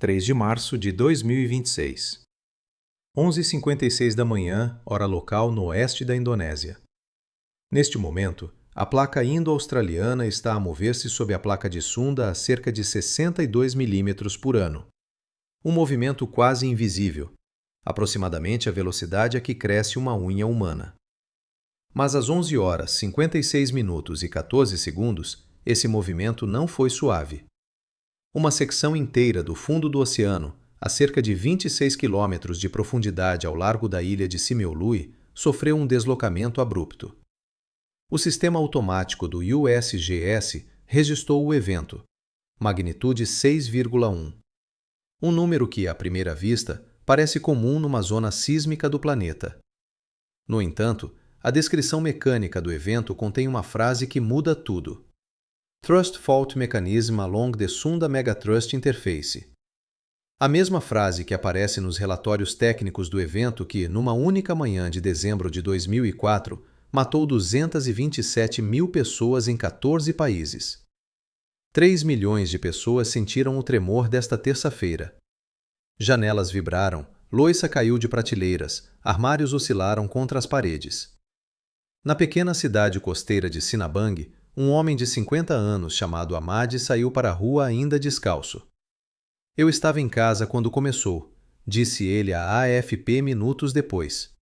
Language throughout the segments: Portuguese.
3 de março de 2026. 11h56 da manhã, hora local no oeste da Indonésia. Neste momento, a placa indo-australiana está a mover-se sob a placa de Sunda a cerca de 62 milímetros por ano. Um movimento quase invisível, aproximadamente a velocidade a que cresce uma unha humana. Mas às 11 horas, 56 minutos e 14 segundos, esse movimento não foi suave. Uma secção inteira do fundo do oceano, a cerca de 26 quilômetros de profundidade ao largo da ilha de Simeulue, sofreu um deslocamento abrupto. O sistema automático do USGS registrou o evento, magnitude 6,1. Um número que, à primeira vista, parece comum numa zona sísmica do planeta. No entanto, a descrição mecânica do evento contém uma frase que muda tudo. Thrust Fault Mechanism along the Sunda Megathrust Interface. A mesma frase que aparece nos relatórios técnicos do evento que, numa única manhã de dezembro de 2004, matou 227 mil pessoas em 14 países. 3 milhões de pessoas sentiram o tremor desta terça-feira. Janelas vibraram, louça caiu de prateleiras, armários oscilaram contra as paredes. Na pequena cidade costeira de Sinabang, um homem de 50 anos chamado Ahmad saiu para a rua ainda descalço. Eu estava em casa quando começou, disse ele à AFP minutos depois.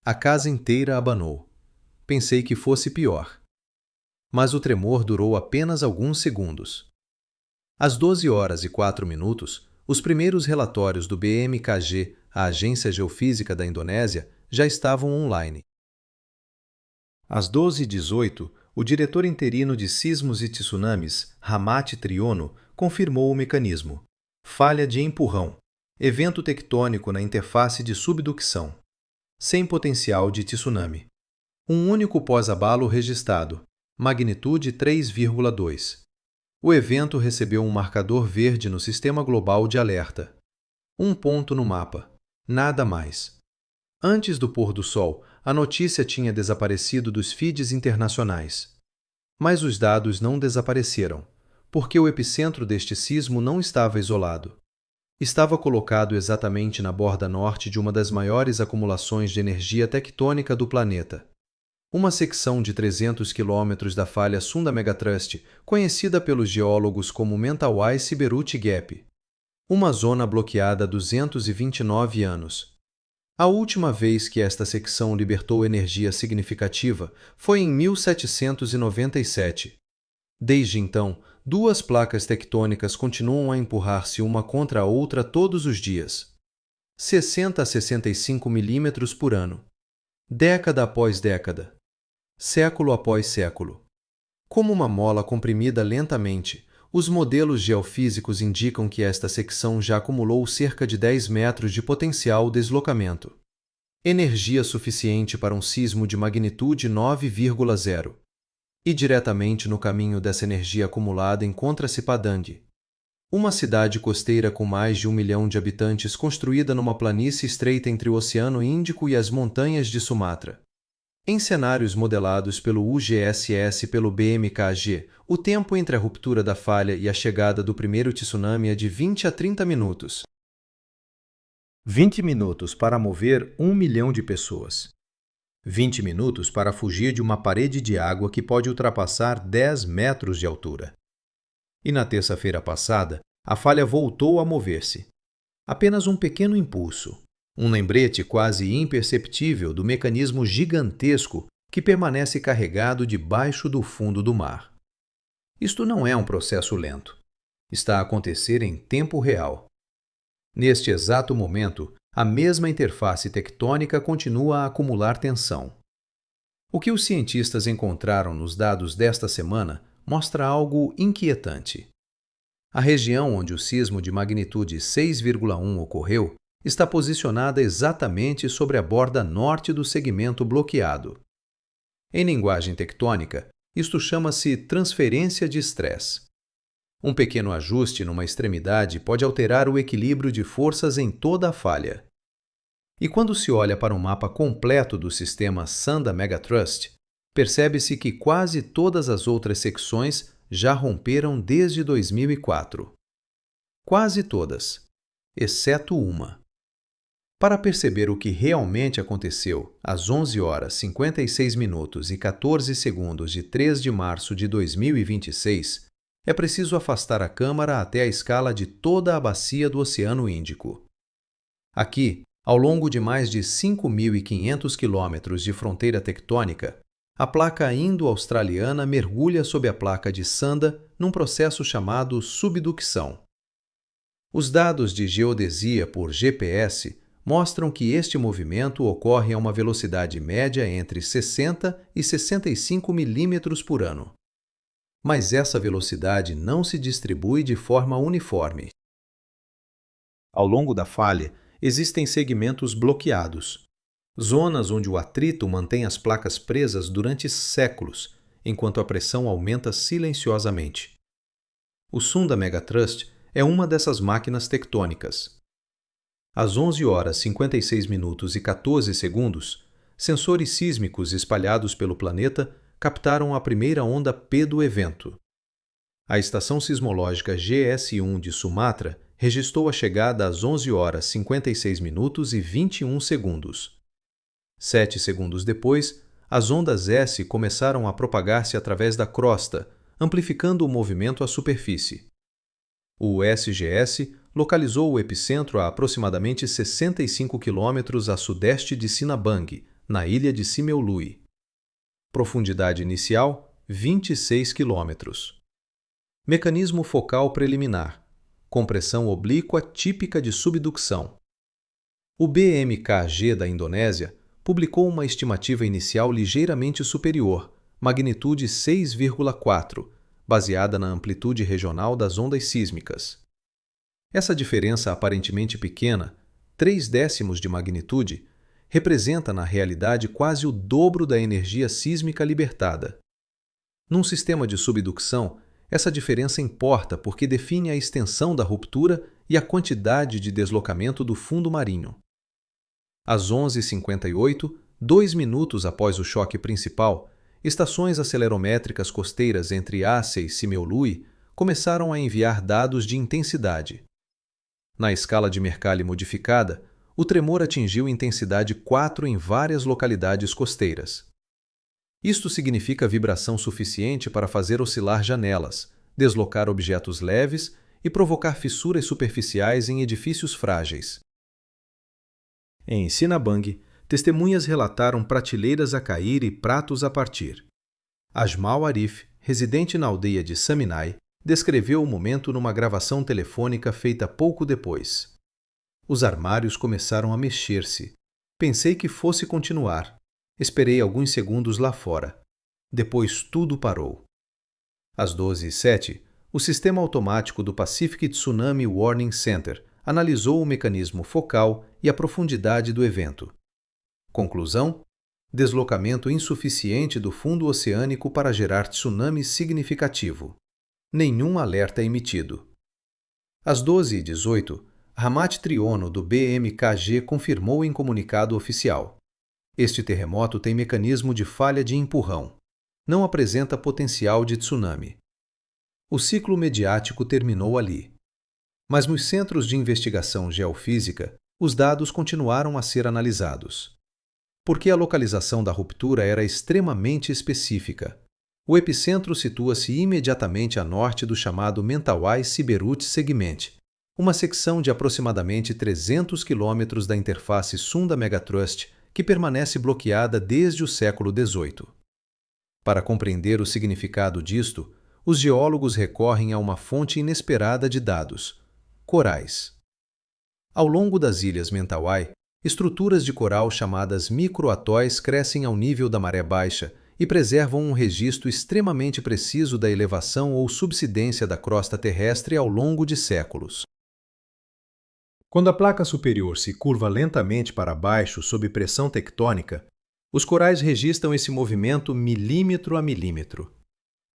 A casa inteira abanou. Pensei que fosse pior. Mas o tremor durou apenas alguns segundos. Às 12 horas e 4 minutos, os primeiros relatórios do BMKG, a Agência Geofísica da Indonésia, já estavam online. Às 12h18, o diretor interino de sismos e tsunamis, Rahmat Triono, confirmou o mecanismo. Falha de empurrão. Evento tectônico na interface de subducção. Sem potencial de tsunami. Um único pós-abalo registrado. Magnitude 3,2. O evento recebeu um marcador verde no sistema global de alerta. Um ponto no mapa. Nada mais. Antes do pôr do sol, a notícia tinha desaparecido dos feeds internacionais. Mas os dados não desapareceram, porque o epicentro deste sismo não estava isolado. Estava colocado exatamente na borda norte de uma das maiores acumulações de energia tectônica do planeta. Uma secção de 300 quilômetros da falha Sunda Megathrust, conhecida pelos geólogos como Mentawai Siberut Gap. Uma zona bloqueada há 229 anos. A última vez que esta secção libertou energia significativa foi em 1797. Desde então, duas placas tectônicas continuam a empurrar-se uma contra a outra todos os dias. 60 a 65 milímetros por ano. Década após década. Século após século. Como uma mola comprimida lentamente, os modelos geofísicos indicam que esta secção já acumulou cerca de 10 metros de potencial deslocamento. Energia suficiente para um sismo de magnitude 9,0. E diretamente no caminho dessa energia acumulada encontra-se Padang. Uma cidade costeira com mais de 1 milhão de habitantes construída numa planície estreita entre o Oceano Índico e as montanhas de Sumatra. Em cenários modelados pelo UGSS e pelo BMKG, o tempo entre a ruptura da falha e a chegada do primeiro tsunami é de 20 a 30 minutos. 20 minutos para mover 1 milhão de pessoas. 20 minutos para fugir de uma parede de água que pode ultrapassar 10 metros de altura. E na terça-feira passada, a falha voltou a mover-se. Apenas um pequeno impulso. Um lembrete quase imperceptível do mecanismo gigantesco que permanece carregado debaixo do fundo do mar. Isto não é um processo lento. Está a acontecer em tempo real. Neste exato momento, a mesma interface tectônica continua a acumular tensão. O que os cientistas encontraram nos dados desta semana mostra algo inquietante. A região onde o sismo de magnitude 6,1 ocorreu está posicionada exatamente sobre a borda norte do segmento bloqueado. Em linguagem tectônica, isto chama-se transferência de estresse. Um pequeno ajuste numa extremidade pode alterar o equilíbrio de forças em toda a falha. E quando se olha para um mapa completo do sistema Sunda Megathrust, percebe-se que quase todas as outras secções já romperam desde 2004. quase todas, exceto uma. Para perceber o que realmente aconteceu às 11 horas 56 minutos e 14 segundos de 3 de março de 2026, é preciso afastar a câmera até a escala de toda a bacia do Oceano Índico. Aqui, ao longo de mais de 5.500 quilômetros de fronteira tectônica, a placa indo-australiana mergulha sob a placa de Sanda num processo chamado subducção. Os dados de geodesia por GPS mostram que este movimento ocorre a uma velocidade média entre 60 e 65 milímetros por ano. Mas essa velocidade não se distribui de forma uniforme. Ao longo da falha, existem segmentos bloqueados, zonas onde o atrito mantém as placas presas durante séculos, enquanto a pressão aumenta silenciosamente. O Sunda Megatrust é uma dessas máquinas tectônicas. Às 11 horas 56 minutos e 14 segundos, sensores sísmicos espalhados pelo planeta captaram a primeira onda P do evento. A estação sismológica GS1 de Sumatra registrou a chegada às 11 horas 56 minutos e 21 segundos. 7 segundos depois, as ondas S começaram a propagar-se através da crosta, amplificando o movimento à superfície. O SGS localizou o epicentro a aproximadamente 65 km a sudeste de Sinabang, na ilha de Simeulue. Profundidade inicial, 26 km. Mecanismo focal preliminar. Compressão oblíqua típica de subducção. O BMKG da Indonésia publicou uma estimativa inicial ligeiramente superior, magnitude 6,4, baseada na amplitude regional das ondas sísmicas. Essa diferença aparentemente pequena, 0,3 de magnitude, representa na realidade quase o dobro da energia sísmica libertada. Num sistema de subducção, essa diferença importa porque define a extensão da ruptura e a quantidade de deslocamento do fundo marinho. Às 11h58, 2 minutos após o choque principal, estações acelerométricas costeiras entre Aceh e Simeulue começaram a enviar dados de intensidade. Na escala de Mercalli modificada, o tremor atingiu intensidade 4 em várias localidades costeiras. Isto significa vibração suficiente para fazer oscilar janelas, deslocar objetos leves e provocar fissuras superficiais em edifícios frágeis. Em Sinabang, testemunhas relataram prateleiras a cair e pratos a partir. Ajmal Arif, residente na aldeia de Saminai, descreveu o momento numa gravação telefônica feita pouco depois. Os armários começaram a mexer-se. Pensei que fosse continuar. Esperei alguns segundos lá fora. Depois tudo parou. Às 12h07, o sistema automático do Pacific Tsunami Warning Center analisou o mecanismo focal e a profundidade do evento. Conclusão: deslocamento insuficiente do fundo oceânico para gerar tsunami significativo. Nenhum alerta emitido. Às 12h18, Ramat Triono, do BMKG, confirmou em comunicado oficial: este terremoto tem mecanismo de falha de empurrão. Não apresenta potencial de tsunami. O ciclo mediático terminou ali. Mas nos centros de investigação geofísica, os dados continuaram a ser analisados. Porque a localização da ruptura era extremamente específica. O epicentro situa-se imediatamente a norte do chamado Mentawai-Siberut Segment, uma secção de aproximadamente 300 km da interface Sunda Megatrust que permanece bloqueada desde o século XVIII. Para compreender o significado disto, os geólogos recorrem a uma fonte inesperada de dados: corais. Ao longo das ilhas Mentawai, estruturas de coral chamadas microatóis crescem ao nível da maré baixa e preservam um registro extremamente preciso da elevação ou subsidência da crosta terrestre ao longo de séculos. Quando a placa superior se curva lentamente para baixo sob pressão tectônica, os corais registram esse movimento milímetro a milímetro.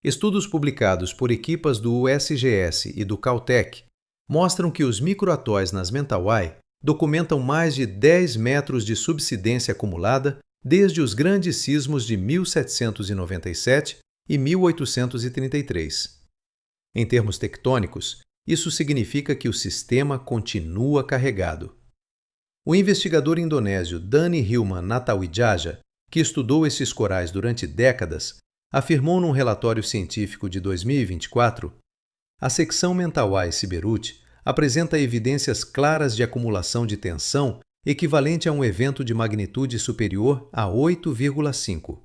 Estudos publicados por equipas do USGS e do Caltech mostram que os microatóis nas Mentawai documentam mais de 10 metros de subsidência acumulada desde os grandes sismos de 1797 e 1833. Em termos tectônicos, Isso significa que o sistema continua carregado. O investigador indonésio Dani Hilman Natawijaya, que estudou esses corais durante décadas, afirmou num relatório científico de 2024: a secção Mentawai-Siberut apresenta evidências claras de acumulação de tensão equivalente a um evento de magnitude superior a 8,5.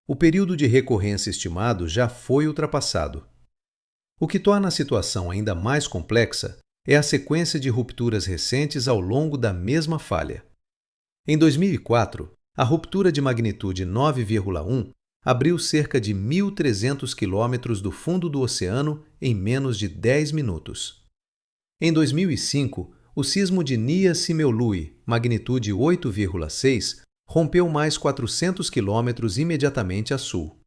O período de recorrência estimado já foi ultrapassado. O que torna a situação ainda mais complexa é a sequência de rupturas recentes ao longo da mesma falha. Em 2004, a ruptura de magnitude 9,1 abriu cerca de 1.300 quilômetros do fundo do oceano em menos de 10 minutos. Em 2005, o sismo de Nia Simeulue, magnitude 8,6, rompeu mais 400 quilômetros imediatamente a sul.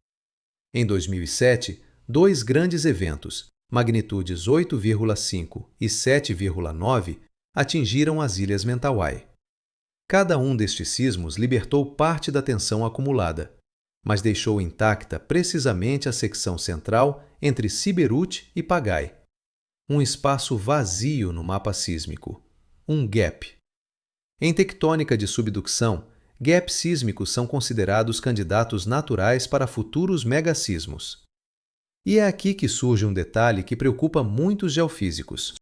Em 2007, dois grandes eventos, magnitudes 8,5 e 7,9, atingiram as Ilhas Mentawai. Cada um destes sismos libertou parte da tensão acumulada, mas deixou intacta precisamente a secção central entre Siberut e Pagai. Um espaço vazio no mapa sísmico, um gap. Em tectônica de subducção, gaps sísmicos são considerados candidatos naturais para futuros megassismos. E é aqui que surge um detalhe que preocupa muitos geofísicos.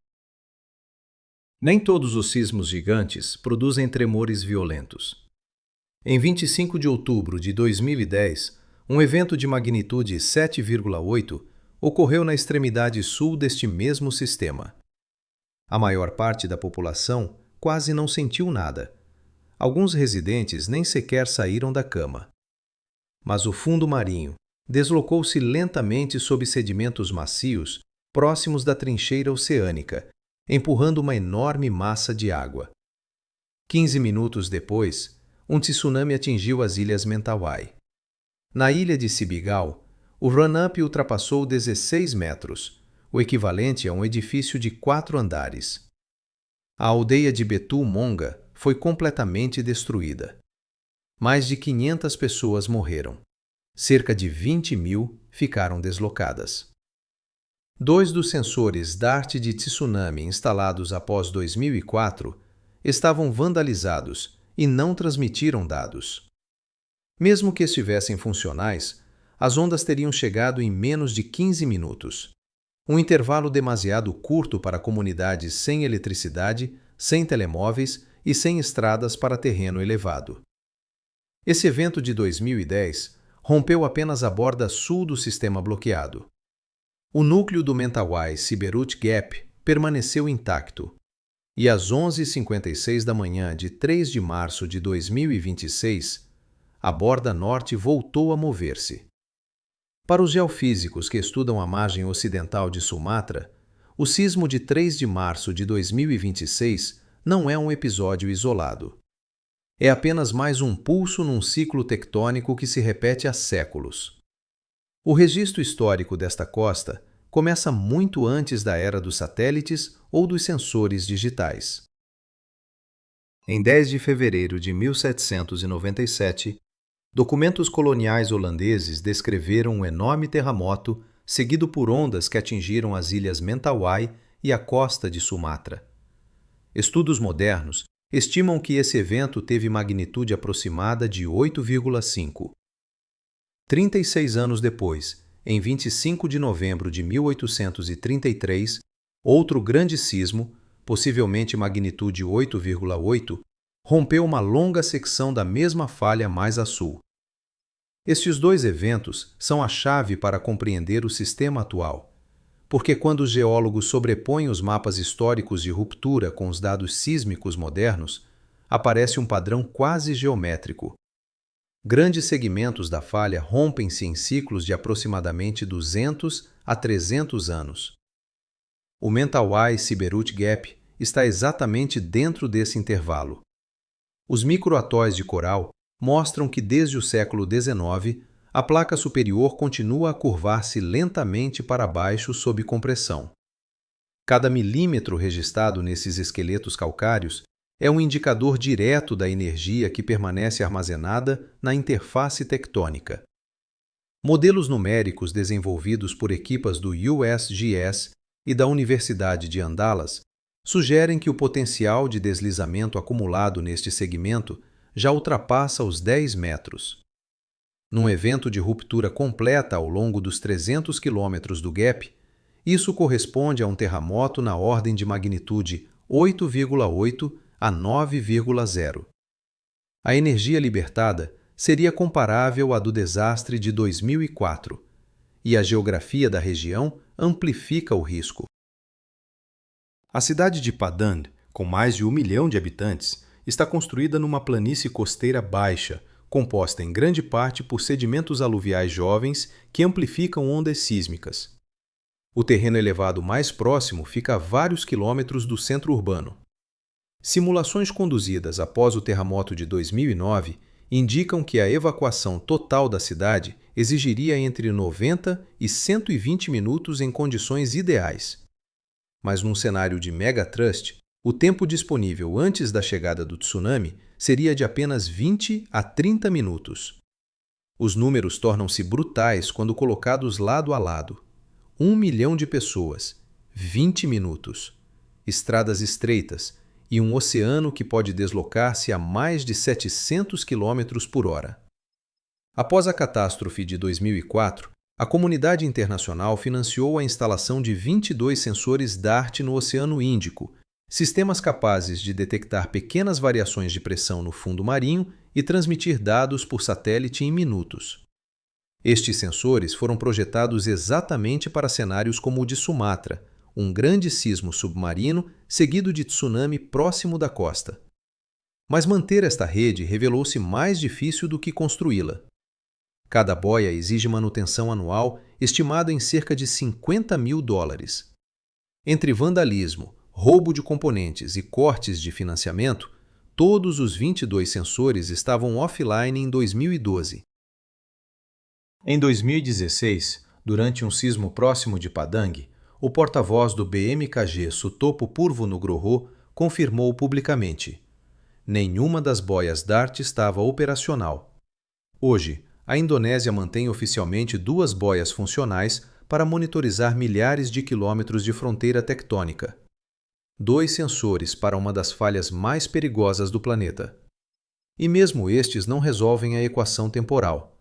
Nem todos os sismos gigantes produzem tremores violentos. Em 25 de outubro de 2010, um evento de magnitude 7,8 ocorreu na extremidade sul deste mesmo sistema. A maior parte da população quase não sentiu nada. Alguns residentes nem sequer saíram da cama. Mas o fundo marinho deslocou-se lentamente sob sedimentos macios próximos da trincheira oceânica, empurrando uma enorme massa de água. 15 minutos depois, um tsunami atingiu as Ilhas Mentawai. Na ilha de Sibigal, o run-up ultrapassou 16 metros, o equivalente a um edifício de 4 andares. A aldeia de Betul Monga foi completamente destruída. Mais de 500 pessoas morreram. Cerca de 20.000 ficaram deslocadas. 2 dos sensores DART de tsunami instalados após 2004 estavam vandalizados e não transmitiram dados. Mesmo que estivessem funcionais, as ondas teriam chegado em menos de 15 minutos. Um intervalo demasiado curto para comunidades sem eletricidade, sem telemóveis e sem estradas para terreno elevado. Esse evento de 2010 rompeu apenas a borda sul do sistema bloqueado. O núcleo do Mentawai-Siberut Gap permaneceu intacto, e às 11h56 da manhã de 3 de março de 2026, a borda norte voltou a mover-se. Para os geofísicos que estudam a margem ocidental de Sumatra, o sismo de 3 de março de 2026 não é um episódio isolado. É apenas mais um pulso num ciclo tectônico que se repete há séculos. O registro histórico desta costa começa muito antes da era dos satélites ou dos sensores digitais. Em 10 de fevereiro de 1797, documentos coloniais holandeses descreveram um enorme terremoto seguido por ondas que atingiram as ilhas Mentawai e a costa de Sumatra. Estudos modernos estimam que esse evento teve magnitude aproximada de 8,5. 36 anos depois, em 25 de novembro de 1833, outro grande sismo, possivelmente magnitude 8,8, rompeu uma longa secção da mesma falha mais a sul. Estes dois eventos são a chave para compreender o sistema atual, porque quando os geólogos sobrepõem os mapas históricos de ruptura com os dados sísmicos modernos, aparece um padrão quase geométrico. Grandes segmentos da falha rompem-se em ciclos de aproximadamente 200 a 300 anos. O Mentawai-Siberut Gap está exatamente dentro desse intervalo. Os microatóis de coral mostram que desde o século XIX, a placa superior continua a curvar-se lentamente para baixo sob compressão. Cada milímetro registrado nesses esqueletos calcários é um indicador direto da energia que permanece armazenada na interface tectônica. Modelos numéricos desenvolvidos por equipas do USGS e da Universidade de Andalas sugerem que o potencial de deslizamento acumulado neste segmento já ultrapassa os 10 metros. Num evento de ruptura completa ao longo dos 300 quilômetros do gap, isso corresponde a um terremoto na ordem de magnitude 8,8 a 9,0. A energia libertada seria comparável à do desastre de 2004, e a geografia da região amplifica o risco. A cidade de Padang, com mais de 1 milhão de habitantes, está construída numa planície costeira baixa, composta em grande parte por sedimentos aluviais jovens que amplificam ondas sísmicas. O terreno elevado mais próximo fica a vários quilômetros do centro urbano. Simulações conduzidas após o terremoto de 2009 indicam que a evacuação total da cidade exigiria entre 90 e 120 minutos em condições ideais. Mas num cenário de megatrust, o tempo disponível antes da chegada do tsunami seria de apenas 20 a 30 minutos. Os números tornam-se brutais quando colocados lado a lado. 1 milhão de pessoas, 20 minutos, estradas estreitas e um oceano que pode deslocar-se a mais de 700 km por hora. Após a catástrofe de 2004, a comunidade internacional financiou a instalação de 22 sensores DART no Oceano Índico, sistemas capazes de detectar pequenas variações de pressão no fundo marinho e transmitir dados por satélite em minutos. Estes sensores foram projetados exatamente para cenários como o de Sumatra, um grande sismo submarino seguido de tsunami próximo da costa. Mas manter esta rede revelou-se mais difícil do que construí-la. Cada boia exige manutenção anual estimada em cerca de $50 mil. Entre vandalismo, roubo de componentes e cortes de financiamento, todos os 22 sensores estavam offline em 2012. Em 2016, durante um sismo próximo de Padang, o porta-voz do BMKG Sutopo Purwo Nugroho confirmou publicamente: nenhuma das boias DART estava operacional. Hoje, a Indonésia mantém oficialmente 2 boias funcionais para monitorizar milhares de quilômetros de fronteira tectônica. 2 sensores para uma das falhas mais perigosas do planeta. E mesmo estes não resolvem a equação temporal.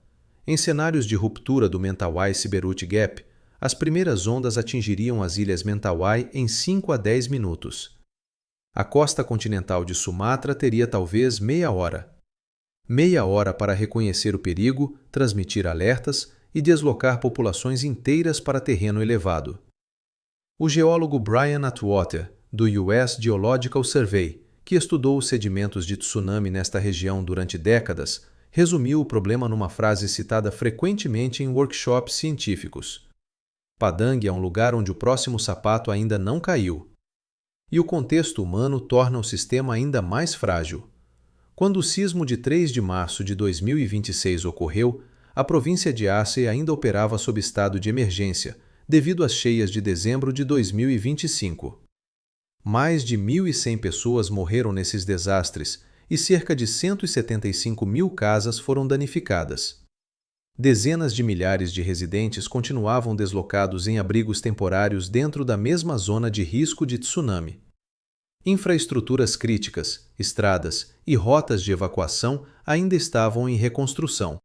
Em cenários de ruptura do Mentawai-Siberut Gap, as primeiras ondas atingiriam as ilhas Mentawai em 5 a 10 minutos. A costa continental de Sumatra teria talvez meia hora. Meia hora para reconhecer o perigo, transmitir alertas e deslocar populações inteiras para terreno elevado. O geólogo Brian Atwater, do US Geological Survey, que estudou os sedimentos de tsunami nesta região durante décadas, resumiu o problema numa frase citada frequentemente em workshops científicos: Padang é um lugar onde o próximo sapato ainda não caiu. E o contexto humano torna o sistema ainda mais frágil. Quando o sismo de 3 de março de 2026 ocorreu, a província de Aceh ainda operava sob estado de emergência, devido às cheias de dezembro de 2025. Mais de 1.100 pessoas morreram nesses desastres e cerca de 175 mil casas foram danificadas. Dezenas de milhares de residentes continuavam deslocados em abrigos temporários dentro da mesma zona de risco de tsunami. Infraestruturas críticas, estradas e rotas de evacuação ainda estavam em reconstrução.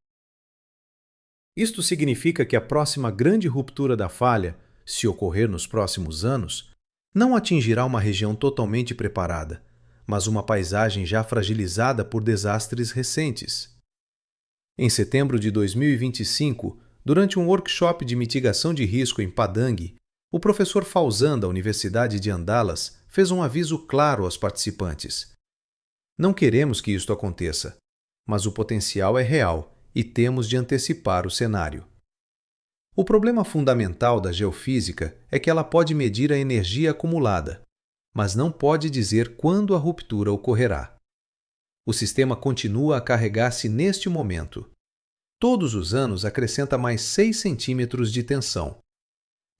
Isto significa que a próxima grande ruptura da falha, se ocorrer nos próximos anos, não atingirá uma região totalmente preparada, mas uma paisagem já fragilizada por desastres recentes. Em setembro de 2025, durante um workshop de mitigação de risco em Padang, o professor Fauzan da Universidade de Andalas fez um aviso claro aos participantes. Não queremos que isto aconteça, mas o potencial é real e temos de antecipar o cenário. O problema fundamental da geofísica é que ela pode medir a energia acumulada, mas não pode dizer quando a ruptura ocorrerá. O sistema continua a carregar-se neste momento. Todos os anos acrescenta mais 6 centímetros de tensão.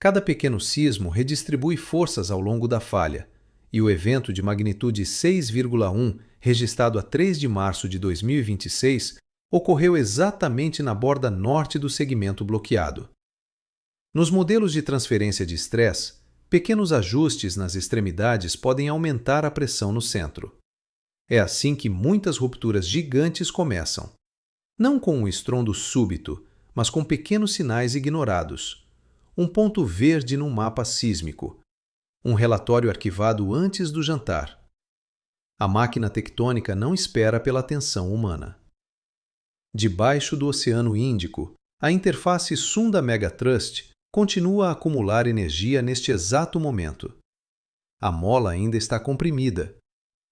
Cada pequeno sismo redistribui forças ao longo da falha, e o evento de magnitude 6,1, registrado a 3 de março de 2026, ocorreu exatamente na borda norte do segmento bloqueado. Nos modelos de transferência de estresse, Pequenos ajustes nas extremidades podem aumentar a pressão no centro. É assim que muitas rupturas gigantes começam. Não com um estrondo súbito, mas com pequenos sinais ignorados. Um ponto verde num mapa sísmico. Um relatório arquivado antes do jantar. A máquina tectônica não espera pela atenção humana. Debaixo do Oceano Índico, a interface Sunda-Megatrust continua a acumular energia neste exato momento. A mola ainda está comprimida.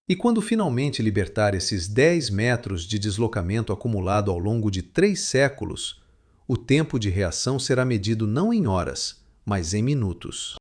E quando finalmente libertar esses 10 metros de deslocamento acumulado ao longo de 3 séculos, o tempo de reação será medido não em horas, mas em minutos.